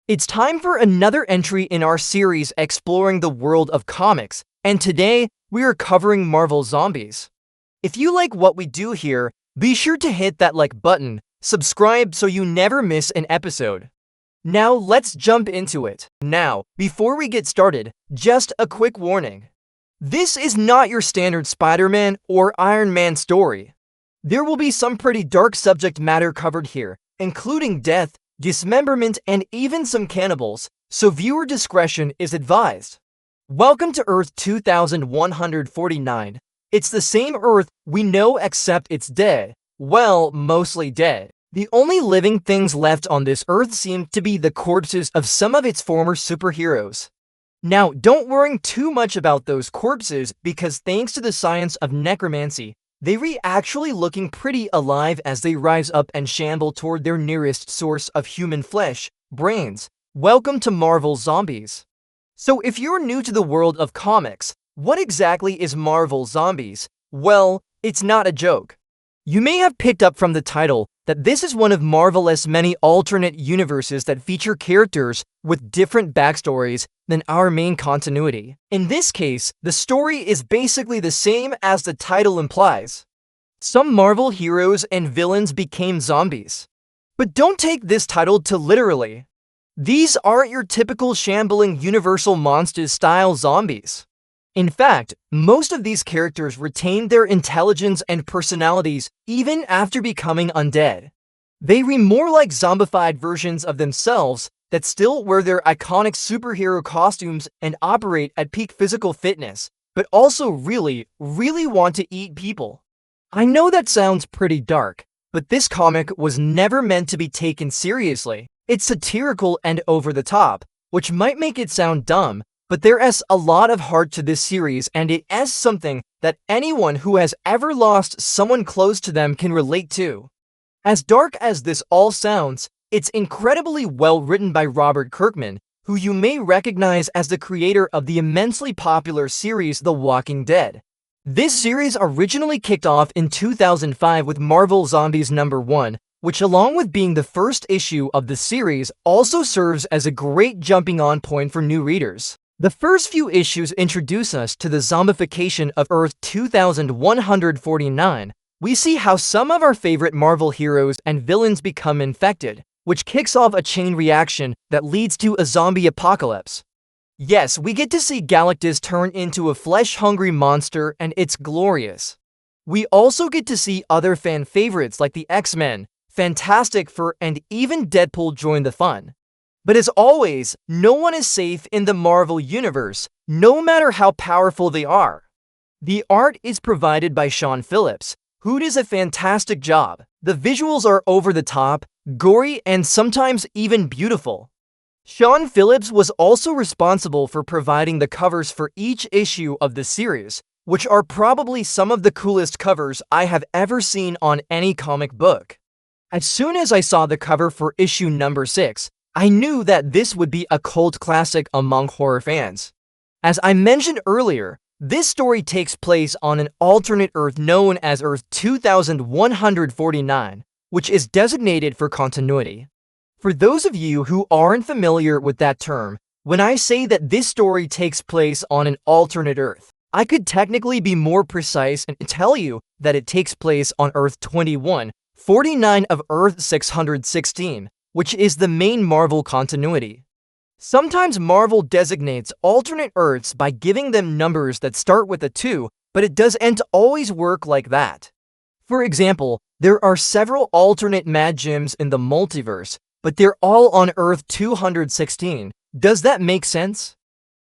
It's time for another entry in our series exploring the world of comics, and today we are covering Marvel Zombies. If you like what we do here, be sure to hit that like button, subscribe so you never miss an episode. Now let's jump into it. Now, before we get started, just a quick warning. This is not your standard Spider-Man or Iron Man story. There will be some pretty dark subject matter covered here, including death, dismemberment, and even some cannibals, so viewer discretion is advised. Welcome to Earth 2149. It's the same Earth we know except it's dead. Well, mostly dead. The only living things left on this Earth seem to be the corpses of some of its former superheroes. Now, don't worry too much about those corpses because thanks to the science of necromancy, they are actually looking pretty alive as they rise up and shamble toward their nearest source of human flesh, brains. Welcome to Marvel Zombies. So if you're new to the world of comics, what exactly is Marvel Zombies? Well, it's not a joke. You may have picked up from the title that this is one of Marvel's many alternate universes that feature characters with different backstories than our main continuity. In this case, the story is basically the same as the title implies. Some Marvel heroes and villains became zombies. But don't take this title too literally. These aren't your typical shambling Universal Monsters-style zombies. In fact, most of these characters retain their intelligence and personalities even after becoming undead. They read more like zombified versions of themselves that still wear their iconic superhero costumes and operate at peak physical fitness, but also really want to eat people. I know that sounds pretty dark, but this comic was never meant to be taken seriously. It's satirical and over the top, which might make it sound dumb, but there is a lot of heart to this series and it is something that anyone who has ever lost someone close to them can relate to. As dark as this all sounds, it's incredibly well written by Robert Kirkman, who you may recognize as the creator of the immensely popular series The Walking Dead. This series originally kicked off in 2005 with Marvel Zombies #1, which along with being the first issue of the series also serves as a great jumping-on point for new readers. The first few issues introduce us to the zombification of Earth 2149. We see how some of our favorite Marvel heroes and villains become infected, which kicks off a chain reaction that leads to a zombie apocalypse. Yes, we get to see Galactus turn into a flesh-hungry monster, and it's glorious. We also get to see other fan favorites like the X-Men, Fantastic Four, and even Deadpool join the fun. But as always, no one is safe in the Marvel Universe, no matter how powerful they are. The art is provided by Sean Phillips, who does a fantastic job. The visuals are over the top, gory, and sometimes even beautiful. Sean Phillips was also responsible for providing the covers for each issue of the series, which are probably some of the coolest covers I have ever seen on any comic book. As soon as I saw the cover for issue #6, I knew that this would be a cult classic among horror fans. As I mentioned earlier, this story takes place on an alternate Earth known as Earth 2149, which is designated for continuity. For those of you who aren't familiar with that term, when I say that this story takes place on an alternate Earth, I could technically be more precise and tell you that it takes place on Earth 2149 of Earth 616. Which is the main Marvel continuity. Sometimes Marvel designates alternate Earths by giving them numbers that start with a 2, but it doesn't always work like that. For example, there are several alternate Mad Gyms in the multiverse, but they're all on Earth 216. Does that make sense?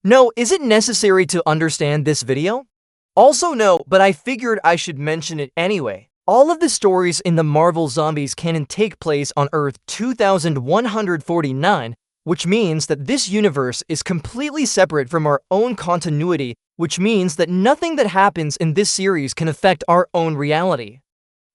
No, is it necessary to understand this video? Also no, but I figured I should mention it anyway. All of the stories in the Marvel Zombies canon take place on Earth 2149, which means that this universe is completely separate from our own continuity, which means that nothing that happens in this series can affect our own reality.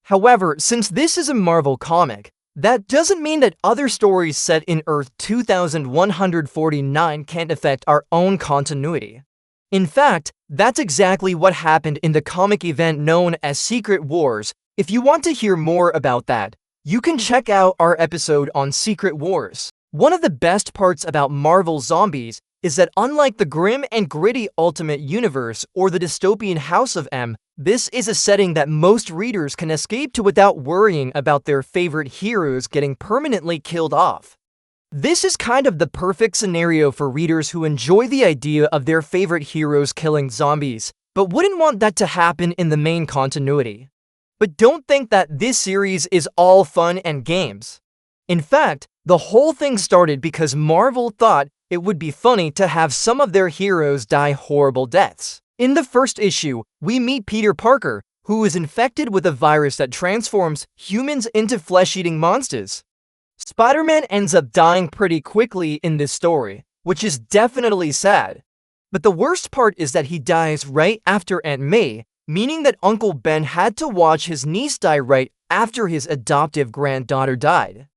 However, since this is a Marvel comic, that doesn't mean that other stories set in Earth 2149 can't affect our own continuity. In fact, that's exactly what happened in the comic event known as Secret Wars. If you want to hear more about that, you can check out our episode on Secret Wars. One of the best parts about Marvel Zombies is that unlike the grim and gritty Ultimate Universe or the dystopian House of M, this is a setting that most readers can escape to without worrying about their favorite heroes getting permanently killed off. This is kind of the perfect scenario for readers who enjoy the idea of their favorite heroes killing zombies, but wouldn't want that to happen in the main continuity. But don't think that this series is all fun and games. In fact, the whole thing started because Marvel thought it would be funny to have some of their heroes die horrible deaths. In the first issue, we meet Peter Parker, who is infected with a virus that transforms humans into flesh-eating monsters. Spider-Man ends up dying pretty quickly in this story, which is definitely sad. But the worst part is that he dies right after Aunt May, meaning that Uncle Ben had to watch his niece die right after his adoptive granddaughter died.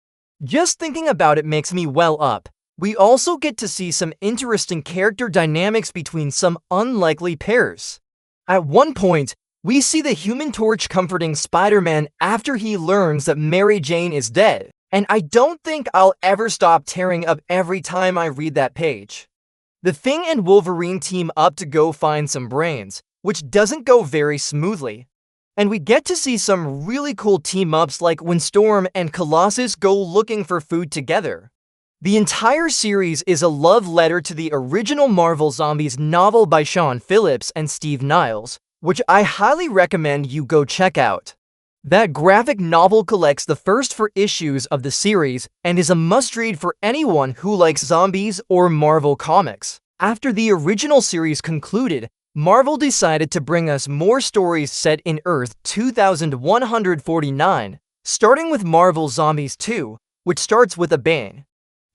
Just thinking about it makes me well up. We also get to see some interesting character dynamics between some unlikely pairs. At one point, we see the Human Torch comforting Spider-Man after he learns that Mary Jane is dead, and I don't think I'll ever stop tearing up every time I read that page. The Thing and Wolverine team up to go find some brains, which doesn't go very smoothly. And we get to see some really cool team-ups like when Storm and Colossus go looking for food together. The entire series is a love letter to the original Marvel Zombies novel by Sean Phillips and Steve Niles, which I highly recommend you go check out. That graphic novel collects the first 4 issues of the series and is a must-read for anyone who likes zombies or Marvel comics. After the original series concluded, Marvel decided to bring us more stories set in Earth 2149, starting with Marvel Zombies 2, which starts with a bang.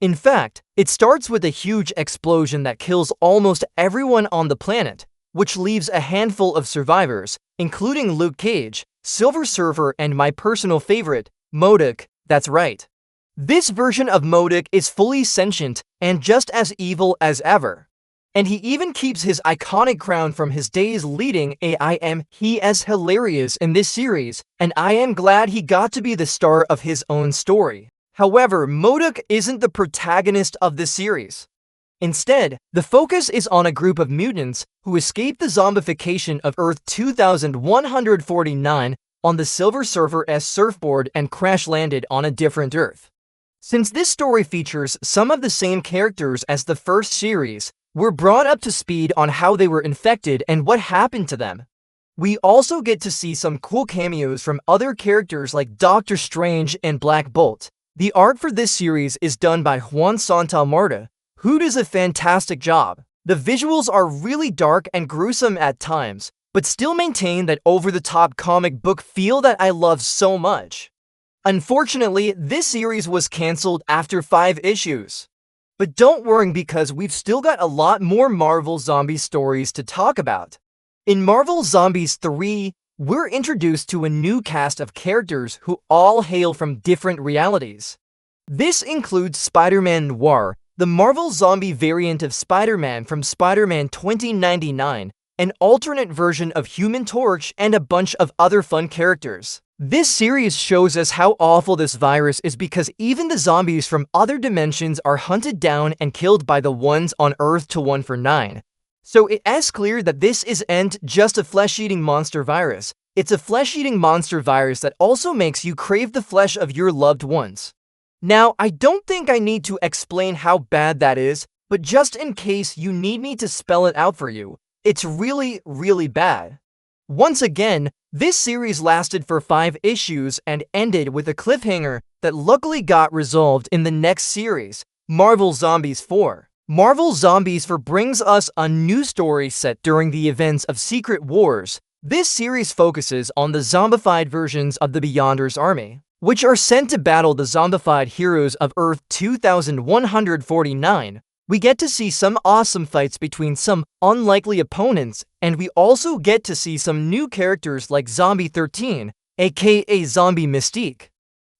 In fact, it starts with a huge explosion that kills almost everyone on the planet, which leaves a handful of survivors, including Luke Cage, Silver Surfer, and my personal favorite, MODOK. That's right. This version of MODOK is fully sentient and just as evil as ever. And he even keeps his iconic crown from his days leading AIM. He is hilarious in this series, and I am glad he got to be the star of his own story. However, MODOK isn't the protagonist of this series. Instead, the focus is on a group of mutants who escape the zombification of Earth 2149 on the Silver Surfer's surfboard and crash-landed on a different Earth. Since this story features some of the same characters as the first series, we're brought up to speed on how they were infected and what happened to them. We also get to see some cool cameos from other characters like Doctor Strange and Black Bolt. The art for this series is done by Juan Santamarta, who does a fantastic job. The visuals are really dark and gruesome at times, but still maintain that over-the-top comic book feel that I love so much. Unfortunately, this series was cancelled after 5 issues. But don't worry because we've still got a lot more Marvel Zombies stories to talk about. In Marvel Zombies 3, we're introduced to a new cast of characters who all hail from different realities. This includes Spider-Man Noir, the Marvel Zombie variant of Spider-Man from Spider-Man 2099, an alternate version of Human Torch, and a bunch of other fun characters. This series shows us how awful this virus is because even the zombies from other dimensions are hunted down and killed by the ones on Earth 2149. So it is clear that this isn't just a flesh-eating monster virus. It's a flesh-eating monster virus that also makes you crave the flesh of your loved ones. Now, I don't think I need to explain how bad that is, but just in case you need me to spell it out for you, it's really, really bad. Once again, this series lasted for 5 issues and ended with a cliffhanger that luckily got resolved in the next series, Marvel Zombies 4. Marvel Zombies 4 brings us a new story set during the events of Secret Wars. This series focuses on the zombified versions of the Beyonders army, which are sent to battle the zombified heroes of Earth 2149. We get to see some awesome fights between some unlikely opponents, and we also get to see some new characters like Zombie 13, aka Zombie Mystique.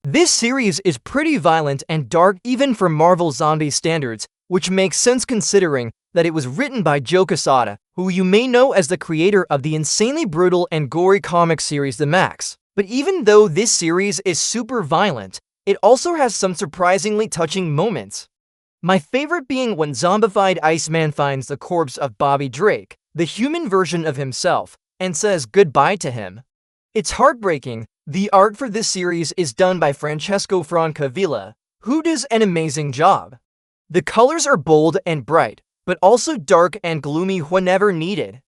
This series is pretty violent and dark even for Marvel Zombie standards, which makes sense considering that it was written by Joe Quesada, who you may know as the creator of the insanely brutal and gory comic series The Max. But even though this series is super violent, it also has some surprisingly touching moments. My favorite being when zombified Iceman finds the corpse of Bobby Drake, the human version of himself, and says goodbye to him. It's heartbreaking. The art for this series is done by Francesco Francavilla, who does an amazing job. The colors are bold and bright, but also dark and gloomy whenever needed.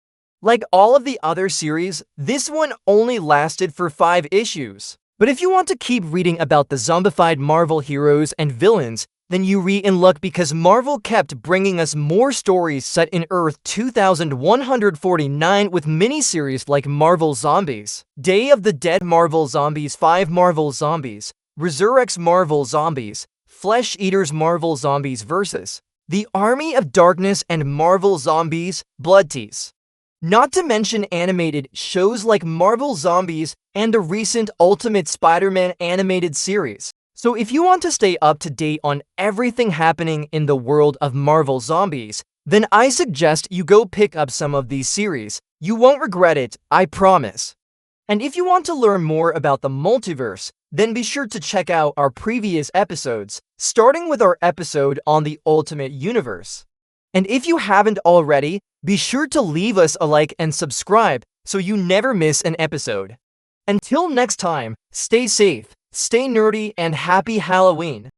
Like all of the other series, this one only lasted for 5 issues. But if you want to keep reading about the zombified Marvel heroes and villains, then you re in luck because Marvel kept bringing us more stories set in Earth 2149 with miniseries like Marvel Zombies, Day of the Dead Marvel Zombies 5 Marvel Zombies, Resurrects Marvel Zombies, Flesh Eaters Marvel Zombies vs. The Army of Darkness and Marvel Zombies Blood Tease. Not to mention animated shows like Marvel Zombies and the recent Ultimate Spider-Man animated series. So if you want to stay up to date on everything happening in the world of Marvel Zombies, then I suggest you go pick up some of these series. You won't regret it, I promise. And if you want to learn more about the multiverse, then be sure to check out our previous episodes, starting with our episode on the Ultimate Universe. And if you haven't already, be sure to leave us a like and subscribe so you never miss an episode. Until next time, stay safe, stay nerdy, and happy Halloween!